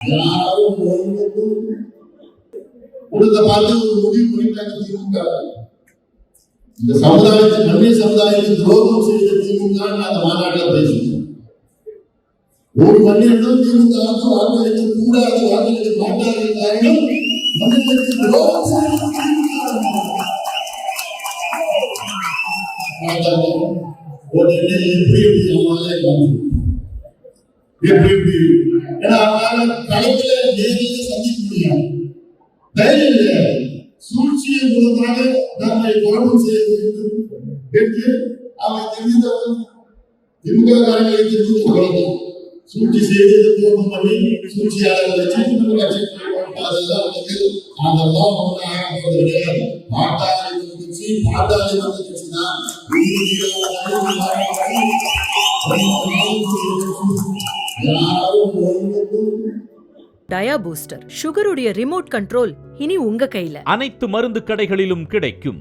யாரும் கொடுத்த பார்த்து ஒரு முடிவு பண்ணிட்டாங்க திமுக. இந்த சமுதாயத்தின் மனித சமுதாயத்தின் துரோகம் செய்த திமுக அந்த மாநாட்டில் பேசுகிறோம். ஒரு மனிதனும் திமுக வாக்களிக்க கூடாது, வாக்களிக்க மாட்டார்கள். காரணம் மனிதனுக்கு துரோகம் உடனே எப்படி களத்துல நேரில் சந்திக்க முடியாது, தைரியம் கிடையாது. சூழ்ச்சியை மூலமாக நம்மை குழப்பம் செய்ய வேண்டும் என்று அவன் தெரிந்தவன் திமுக காரங்களை தெரிந்து குழப்பம் சூழ்ச்சி செய்து குழப்பம் பண்ணி சூழ்ச்சியாளர்கள் வச்சு அதெல்லாம் அதெல்லாம் கிடையாது. பாட்டாளி கட்சி பாட்டாளி கட்சி தான் டயா பூஸ்டர் சுகருடைய ரிமோட் கண்ட்ரோல் இனி உங்க கையில. அனைத்து மருந்து கடைகளிலும் கிடைக்கும்.